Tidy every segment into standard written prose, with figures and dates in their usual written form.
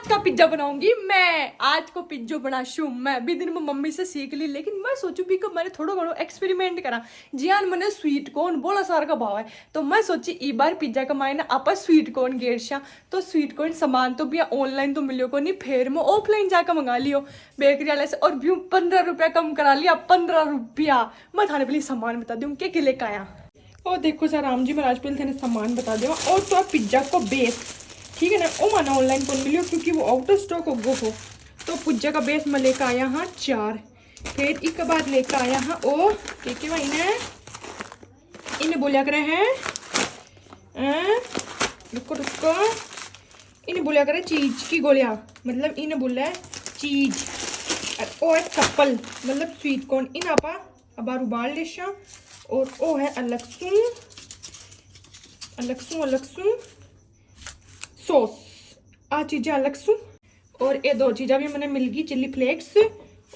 आज का पिज्जा बनाऊंगी मैं। आज को पिज्जो बना शू मैं भी दिन में मम्मी से सीख ली, लेकिन मैं सोचू भी कि मैंने थोड़ा घणो एक्सपेरिमेंट करा। जियान मैंने स्वीट कॉर्न बोला सार का भाव है, तो मैं सोची ई बार पिज्जा कमाए ना आप स्वीट कॉर्न गेरशा। तो स्वीट कॉर्न सामान तो भी ऑनलाइन तो मिलियो को नहीं, फिर मैं ऑफलाइन जाकर मंगा लियो बेकरी वाले से, और भी 15 रुपया कम करा लिया। 15 रुपया। मैं थाने पहले सामान बता दूँ क्या लेकर आया। और देखो सर राम जी महाराज पहले थाने सामान बता दो। और तो पिज्जा को बेस ठीक है ना, वो माना ऑनलाइन कौन मिलियो क्योंकि वो आउट ऑफ स्टॉक हो गो हो। तो पिज्जा का बेस मैं लेकर आया हाँ 4। फिर एक बाद लेकर आया हाँ ओ के भाई ने इन्हें बोलिया करे हैं रुको रुको, इन्हें बोलिया करे चीज की गोलियां, मतलब इन्हें बोला है चीज। और है चप्पल मतलब स्वीट कॉर्न। इन आपा अब उबाल लेशा। और ओ है अलग सू सॉस। आ चीज़ें अलग सू। और ये 2 चीज़ें भी मैंने मिल गई, चिल्ली फ्लेक्स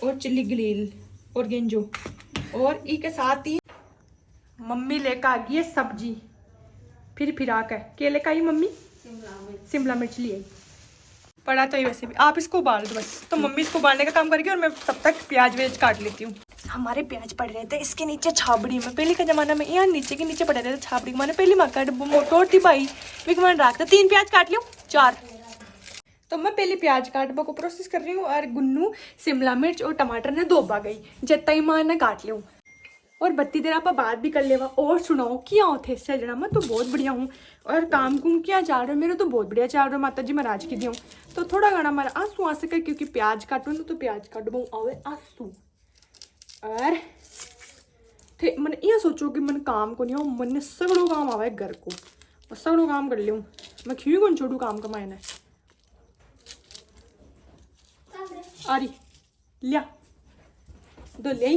और चिल्ली ग्रिल और गेंजो। और ई के साथ ही मम्मी लेकर आ गई है सब्जी। फिर आकर क्या लेकर आई मम्मी? शिमला मिर्च ले आई। पड़ा चाहिए वैसे भी, आप इसको उबाल दो बस। तो मम्मी इसको उबालने का काम करेगी और मैं तब तक प्याज वेज काट लेती हूँ। हमारे प्याज पड़ रहे थे इसके नीचे छाबड़ी में। पहले के जमाना में यहाँ नीचे के नीचे पड़े रहते थे छाबड़ी। मैंने पहली मक्का मोटोर थी भाई मैंने रखता 3 प्याज काट लियो 4। तो मैं पहले प्याज काटने को प्रोसेस कर रही हूँ और गुन्नू शिमला मिर्च और टमाटर ने धोबा गई जितना ही मां ने काट लियो। और बत्ती देर आप बात भी कर लेवा। और सुनाओ क्या होते इससे जना, मैं तो बहुत बढ़िया हूँ। और काम कुम क्या चल रहा है मेरे तो बहुत बढ़िया चल रहा है। माता जी महाराज की दी तो थोड़ा गाना मारा आंसू आ सके क्योंकि प्याज काटू ना तो प्याज काट बहु आवे आंसू। और थे मैंने यह सोचो कि मैंने काम को नहीं हो, मैंने सगड़ो काम आवा है घर को और सगड़ो काम कर लियो। मैं क्यों कौन छोड़ू काम का मैंने आरी लिया दो ले।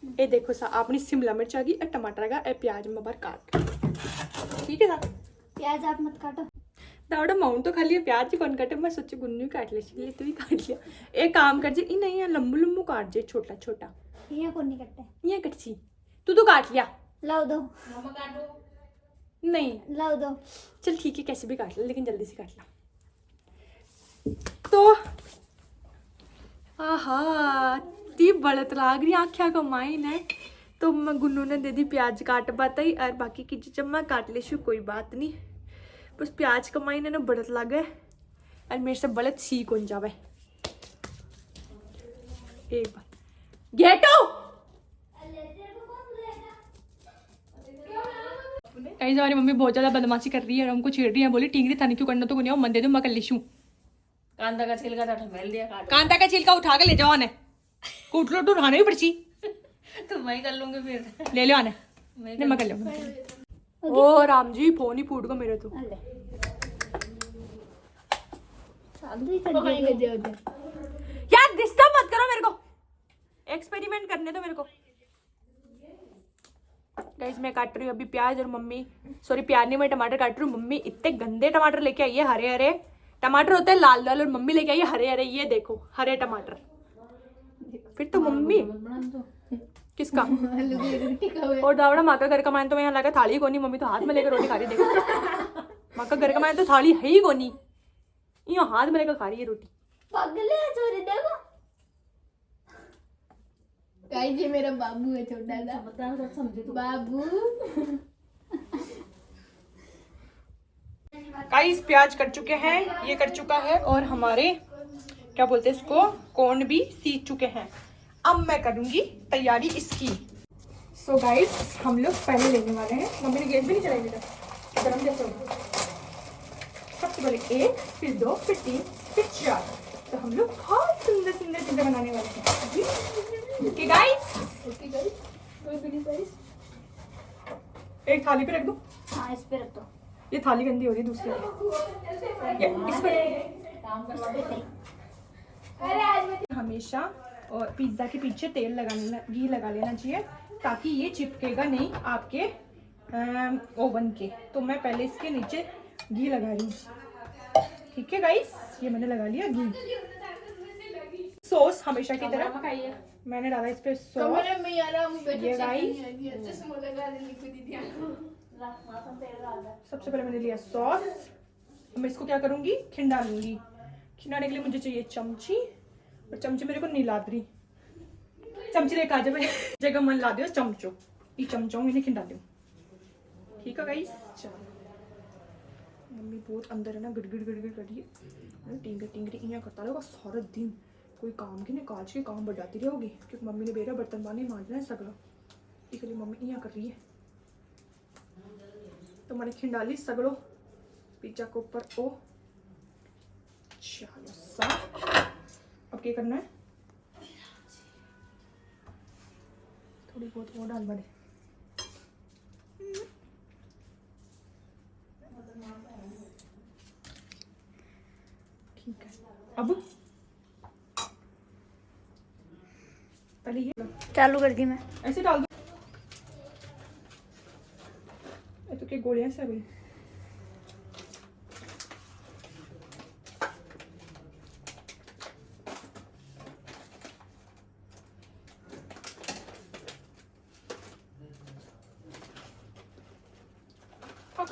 ये देखो सा अपनी शिमला मिर्च आ गई, टमाटर आ गया, ए प्याज में बार काट ठीक है ना। प्याज आप मत काटो दावड़ा माउंट तो खाली प्याज ही कौन काटे। मैं सोचे गुन्नू काट ले तू ही काट लिया। एक काम कर जे नहीं लंबू लंबू काट जे छोटा छोटा। ये कौन नहीं कटते ये कटसी तू तो काट लिया। लाओ दो मामा काटो नहीं लाओ दो। चल ठीक है कैसे भी काट ले लेकिन जल्दी से काट ला। तो आहा ती बड़त लाग रही आख्या का माइन है। तो मैं गुन्नू ने दे दी प्याज काट पाता ही और बाकी की चीज़ मैं काट ले शू कोई बात नहीं। बस प्याज का माइन है ना बड़त लागे और मेरे से बड़त सीख हो जावे। एक बार गेटो कई हमारी मम्मी बहुत ज्यादा बदमाशी कर रही है और हमको छेड़ रही है। बोली टिंगरी थाने क्यों करना तो नहीं मन दे दो मैं कर लेशू। कांदा का छिलका तो ठमेल दिया काट। कांदा का छिलका उठा के ले जाओ आने कूट लो उठाने भी पड़ची तो मैं ही कर लूंगी फिर। ले लो आने नहीं मैं कर लूंगा। ओ राम जी फोन ही फूट गो मेरे तो। यार डिस्टर्ब मत करो मेरे को, एक्सपेरिमेंट करने दो मेरे को। गाइस मैं काट रही हूँ अभी प्याज और मम्मी सॉरी प्याज नहीं मैं टमाटर काट रही हूँ। मम्मी इतने गंदे टमाटर लेके आई है, हरे हरे टमाटर होते हैं लाल लाल, और मम्मी लेके आई है हरे हरे। ये देखो हरे टमाटर। फिर तो मम्मी किसका और दावड़ा माँ का घर का मान तो मैं यहाँ लगा थाली कोनी। मम्मी तो हाथ में लेकर रोटी खा रही देखो। माँ का घर का मान तो थाली है ही कोनी, यहाँ हाथ में लेकर खा रही है रोटी। पगले चोरी देखो गाइस ये मेरा बाबू है छोटा सा। बता तो समझे तो बाबू गाइस प्याज कट चुके हैं, ये कट चुका है और हमारे क्या बोलते हैं इसको कॉर्न भी सीख चुके हैं। अब मैं करूंगी तैयारी इसकी। सो गाइस हम लोग पहले लेने वाले हैं। मम्मी ने गैस भी नहीं चलाई बेटा गरम जैसे होगा। सबसे पहले 1 फिर 2 फिर 3 फिर 4। तो हम लोग बहुत सुंदर सुंदर चीजें बनाने वाले हैं। ओके गाइस एक थाली पे रख दो। हाँ इस पे रख दो। ये थाली गंदी हो रही है दूसरी इस पे हमेशा और पिज्जा के पीछे तेल लगाना घी लगा लेना चाहिए ताकि ये चिपकेगा नहीं आपके ओवन के। तो मैं पहले इसके नीचे घी लगा रही हूँ ठीक है गाइस। ये मैंने लगा लिया घी। सॉस हमेशा की तरह मैंने डाला इस पे सॉस। ये गाइस सबसे पहले मैंने लिया सॉस। मैं इसको क्या करूंगी खिंडा लूंगी। खिलाने के लिए मुझे चाहिए चमची, और चमची मेरे को नहीं लाद रही। चमची लेकर आ जाए जगह मन ला दियो चमचो, ये चमचों इन्हें खिला दो। ठीक है गाइस, चलो मम्मी बहुत अंदर है ना, गिड़गिड़ गिड़गिड़ कर रही है, टिंगरी टिंगरी यहाँ करता रहेगा सारा दिन। कोई काम की नहीं, काज के काम बढ़ाती रहोगी, क्योंकि मम्मी ने बेरा बर्तन पानी मांजना है सगड़ा, इसलिए मम्मी यहाँ कर रही है। तो मैंने खिंडाली सगड़ो पिज्जा के ऊपर ओ। चलो सा अब क्या करना है, थोड़ी बहुत वो डाल बड़े। ठीक है, अब पहले ये चालू कर दी मैं। ऐसे डाल दो। ये तो क्या गोलियां से अभी।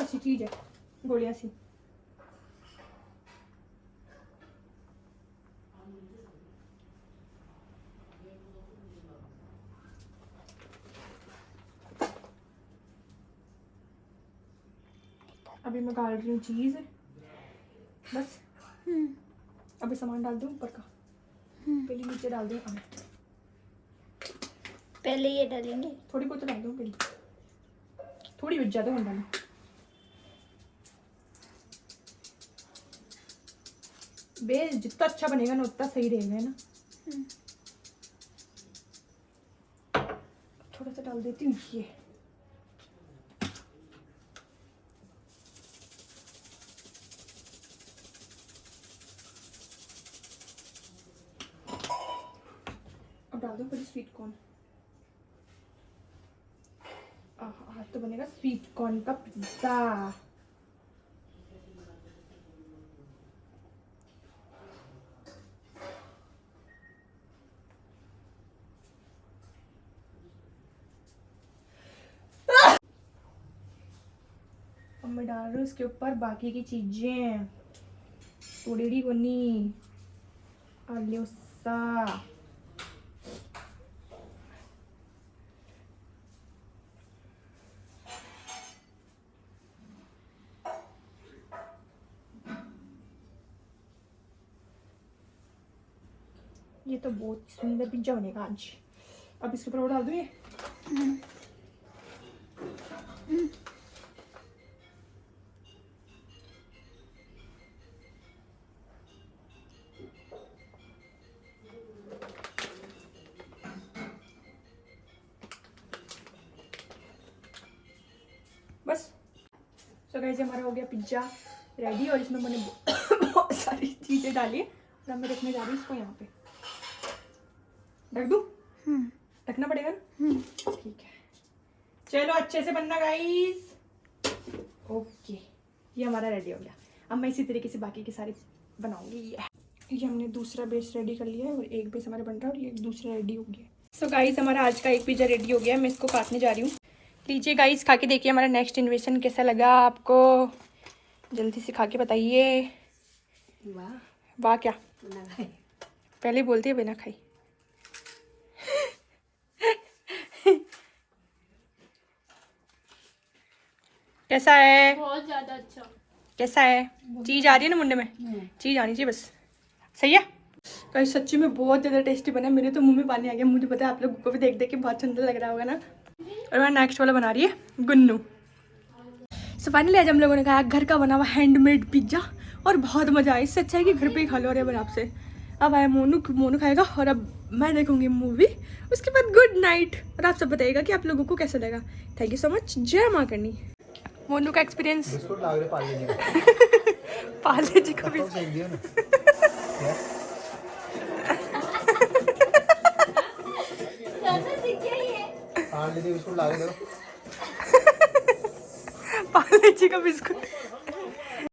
अच्छी चीज है गोलियां सी। अभी मैं डाल रही हूँ चीज, बस। अभी सामान डाल दूँ ऊपर का, पहले नीचे डाल दूँ। पहले ये डालेंगे, थोड़ी बहुत डाल दूँ पहले, थोड़ी बहुत ज़्यादा डालना। बेस जितना अच्छा बनेगा ना उतना सही रहेगा, है ना। थोड़ा सा डाल देती हूँ ये। अब डाल दो पहले स्वीट कॉर्न। आज तो बनेगा स्वीट कॉर्न का पिज्जा। अब मैं डाल रही हूँ इसके ऊपर बाकी की चीजें, थोड़ी कोनी आलू सा। ये तो बहुत सुंदर पिज्जा बनेगा आज। अब इसके ऊपर वो डाल दूँ ये। बस तो गाइस हमारा हो गया पिज्जा रेडी, और इसमें मैंने बहुत सारी चीजें डाली और अब मैं रखने जा रही हूँ इसको यहाँ पे। रख दूँ? रखना पड़ेगा ना। ठीक है, चलो अच्छे से बनना गाइस। ओके, ये हमारा रेडी हो गया। अब मैं इसी तरीके से बाकी के सारे बनाऊंगी। ये हमने दूसरा बेस रेडी कर लिया है, और एक बेस हमारा बन रहा है, और ये दूसरा रेडी हो गया। सो गाइस हमारा आज का एक पिज्जा रेडी हो गया, मैं इसको काटने जा रही हूँ। लीजिए गाइस, खा के देखिए हमारा नेक्स्ट इन्वेशन कैसा लगा आपको, जल्दी से खा के बताइए। वाह वाह क्या, ना खाए। पहले बोलती है बिना खाई। कैसा है? बहुत ज्यादा अच्छा। कैसा है? चीज आ रही है ना मुंडे में, चीज आनी चाहिए बस। सही है गाइस, सच्ची में बहुत ज़्यादा टेस्टी बना। मेरे तो मुंह में पानी आ गया। मुझे पता है आप लोगों को भी देख देख के बहुत सुंदर लग रहा होगा ना। और मैं नेक्स्ट वाला बना रही है गुन्नू। सो फाइनली आज हम लोगों ने खाया घर का बना हुआ हैंडमेड पिज्जा, और बहुत मज़ा आया। इससे अच्छा है कि घर पे ही खा लो। अरे बराबर से अब आया मोनू खाएगा, और अब मैं देखूंगी मूवी, उसके बाद गुड नाइट। और आप सब बताइएगा कि आप लोगों को कैसा लगा। Thank you so much. जय माँ करनी। मोनू का एक्सपीरियंस। बिस्कुट लाग रहे पार्ले जी का। पार्ले जी का भी तो फेंक दियो ना। पार्ले जी बिस्कुट लाग रहे हो। पार्ले जी का बिस्कुट।